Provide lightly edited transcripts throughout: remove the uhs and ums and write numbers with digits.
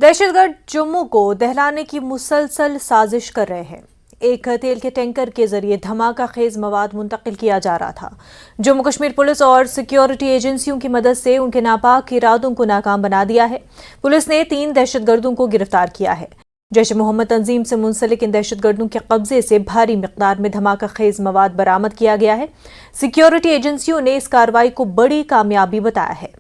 दहशतगर्द जम्मू को दहलाने की मुसलसल साजिश कर रहे हैं। एक तेल के टैंकर के जरिए धमाका खेज मवाद मुंतकिल किया जा रहा था। जम्मू कश्मीर पुलिस और सिक्योरिटी एजेंसियों की मदद से उनके नापाक इरादों को नाकाम बना दिया है। पुलिस ने 3 दहशतगर्दों को गिरफ्तार किया है। जैश ए मोहम्मद तंजीम से मुंसलिक इन दहशतगर्दों के कब्जे से भारी मिकदार में धमाका खेज मवाद बरामद किया गया है। सिक्योरिटी एजेंसियों ने इस कार्रवाई को बड़ी कामयाबी बताया है।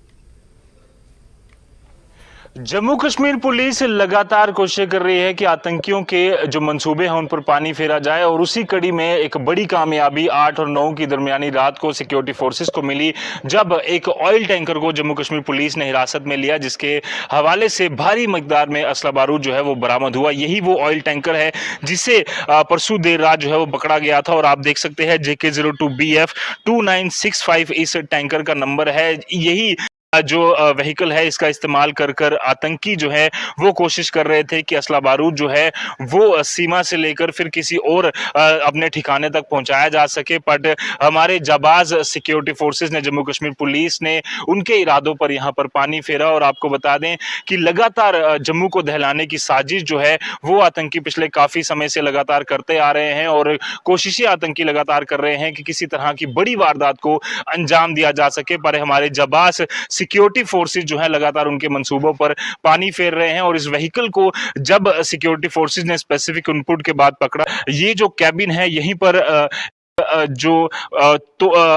जम्मू कश्मीर पुलिस लगातार कोशिश कर रही है कि आतंकियों के जो मंसूबे हैं उन पर पानी फेरा जाए, और उसी कड़ी में एक बड़ी कामयाबी 8 और 9 की दरमियानी रात को सिक्योरिटी फोर्सेस को मिली, जब एक ऑयल टैंकर को जम्मू कश्मीर पुलिस ने हिरासत में लिया, जिसके हवाले से भारी मकदार में असला बारूद जो है वो बरामद हुआ। यही वो ऑयल टैंकर है जिसे परसों देर रात जो है वो पकड़ा गया था, और आप देख सकते हैं JK02BF 2965 इस टैंकर का नंबर है। यही जो व्हीकल है इसका इस्तेमाल कर कर आतंकी जो है वो कोशिश कर रहे थे कि असला बारूद जो है वो सीमा से लेकर फिर किसी और अपने ठिकाने तक पहुंचाया जा सके। बट हमारे जाबाज सिक्योरिटी फोर्सेस ने, जम्मू कश्मीर पुलिस ने उनके इरादों पर यहां पर पानी फेरा। और आपको बता दें कि लगातार जम्मू को दहलाने की साजिश जो है वो आतंकी पिछले काफी समय से लगातार करते आ रहे हैं, और कोशिशें आतंकी लगातार कर रहे हैं कि किसी तरह की बड़ी वारदात को अंजाम दिया जा सके। पर हमारे जाबाज सिक्योरिटी फोर्सेस जो है लगातार उनके मंसूबों पर पानी फेर रहे हैं। और इस व्हीकल को जब सिक्योरिटी फोर्सेस ने स्पेसिफिक इनपुट के बाद पकड़ा, ये जो कैबिन है यहीं पर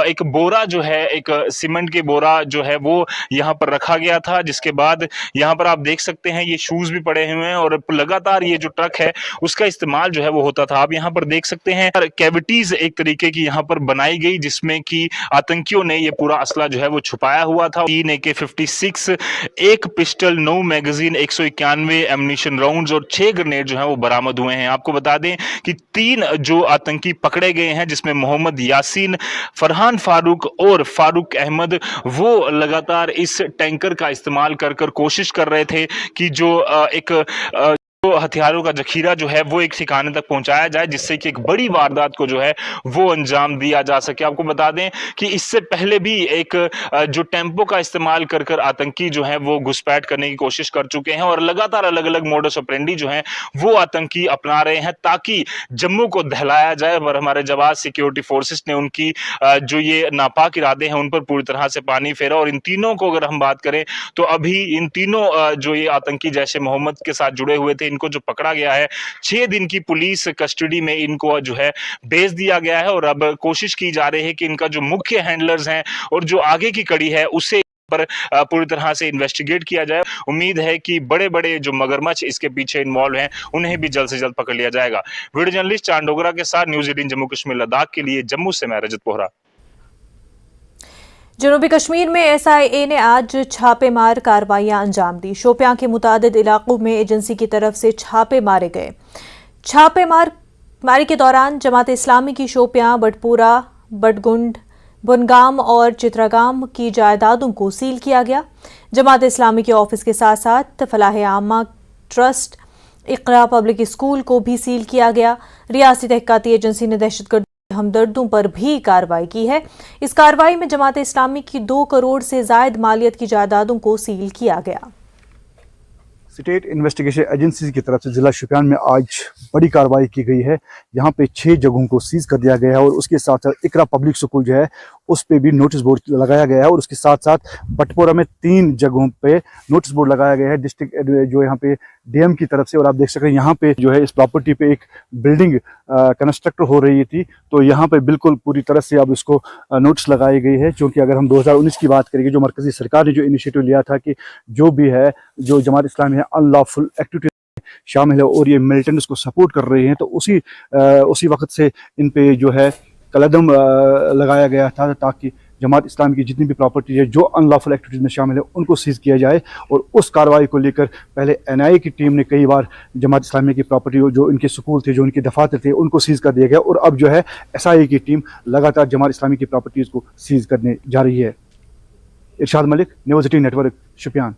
एक बोरा जो है, एक सीमेंट के बोरा जो है वो यहाँ पर रखा गया था, जिसके बाद यहाँ पर आप देख सकते हैं ये शूज भी पड़े हुए हैं, और लगातार ये जो ट्रक है उसका इस्तेमाल जो है वो होता था। आप यहाँ पर देख सकते हैं कैविटीज एक तरीके की यहाँ पर बनाई गई, जिसमें कि आतंकियों ने ये पूरा असला जो है वो छुपाया हुआ था। 3 AK-56, 1 pistol, 9 magazine, 191 ammunition rounds और 6 ग्रेनेड जो है वो बरामद हुए हैं। आपको बता दें कि 3 जो आतंकी पकड़े गए हैं, जिसमें मोहम्मद यासीन, फरहान फारूक और फारूक अहमद, वो लगातार इस टैंकर का इस्तेमाल कर कर कोशिश कर रहे थे कि जो हथियारों का जखीरा जो है वो एक ठिकाने तक पहुंचाया जाए, जिससे कि एक बड़ी वारदात को जो है वो अंजाम दिया जा सके। आपको बता दें कि इससे पहले भी एक जो टेम्पो का इस्तेमाल कर कर आतंकी जो है वो घुसपैठ करने की कोशिश कर चुके हैं, और लगातार अलग अलग मोडस ऑपरेंडी जो है वो आतंकी अपना रहे हैं ताकि जम्मू को दहलाया जाए। और हमारे जवाब सिक्योरिटी फोर्सेस ने उनकी जो ये नापाक इरादे हैं उन पर पूरी तरह से पानी फेरा। और इन तीनों को अगर हम बात करें तो अभी इन तीनों जो ये आतंकी जैश ए मोहम्मद के साथ जुड़े हुए थे, इनको जो पकड़ा गया है 6 दिन की पुलिस कस्टडी में इनको जो है भेज दिया गया है। और अब कोशिश की जा रही है कि इनका जो मुख्य हैंडलर्स हैं और जो आगे की कड़ी है उसे पर पूरी तरह से इन्वेस्टिगेट किया जाए। उम्मीद है कि बड़े बड़े जो मगरमच्छ इसके पीछे इन्वॉल्व हैं उन्हें भी जल्द से जल्द पकड़ लिया जाएगा। वीडियो जर्नलिस्ट चांद डोगरा के साथ न्यूज़ 18 जम्मू कश्मीर लद्दाख के लिए जम्मू से मैं रजत बोहरा। जनूबी कश्मीर में SIA ने आज छापेमार कार्रवाइयां अंजाम दी। शोपियां के मुतादिद इलाकों में एजेंसी की तरफ से छापे मारे गए। छापेमारी के दौरान जमात इस्लामी की शोपियां, बटपुरा, बटगुंड, बुनगाम और चित्रागाम की जायदादों को सील किया गया। जमात इस्लामी के ऑफिस के साथ साथ फलाह आमा ट्रस्ट, इकरा पब्लिक स्कूल को भी सील किया गया। रियासती तहकीकाती एजेंसी ने दहशतगर्द हमदर्दों पर भी कार्रवाई की है। इस कार्रवाई में जमात इस्लामी की 2 करोड़ से ज्यादा मालियत की जायदादों को सील किया गया। स्टेट इन्वेस्टिगेशन एजेंसी की तरफ से जिला शोपियान में आज बड़ी कार्रवाई की गई है। यहाँ पे 6 जगहों को सीज कर दिया गया है, और उसके साथ साथ इकरा पब्लिक स्कूल जो है उस पे भी नोटिस बोर्ड लगाया गया है, और उसके साथ साथ बटपोरा में 3 जगहों पे नोटिस बोर्ड लगाया गया है डिस्ट्रिक्ट जो यहाँ पे DM की तरफ से। और आप देख सकते हैं यहाँ पे जो है इस प्रॉपर्टी पे एक बिल्डिंग कंस्ट्रक्ट हो रही थी, तो यहाँ पे बिल्कुल पूरी तरह से अब इसको नोटिस लगाई गई है। क्योंकि अगर हम 2019 की बात करेंगे, जो मरकजी सरकार ने जो इनिशिएटिव लिया था कि जो भी है जो जमात इस्लामी है अनलॉफुल एक्टिविटी शामिल है और ये मिलिटेंट्स को सपोर्ट कर रहे हैं, तो उसी वक्त से इन पे जो है कलदम लगाया गया था ताकि जमात इस्लामी की जितनी भी प्रॉपर्टी है जो अनलॉफुल एक्टिविटीज में शामिल है उनको सीज किया जाए। और उस कार्रवाई को लेकर पहले NIA की टीम ने कई बार जमात इस्लामी की प्रॉपर्टी जो इनके स्कूल थे, जो इनके दफातर थे, उनको सीज कर दिया गया। और अब जो है SIA की टीम लगातार जमात इस्लामी की प्रॉपर्टीज को सीज करने जा रही है। इरशाद मलिक, न्यूज़ 18 नेटवर्क, शोपियान।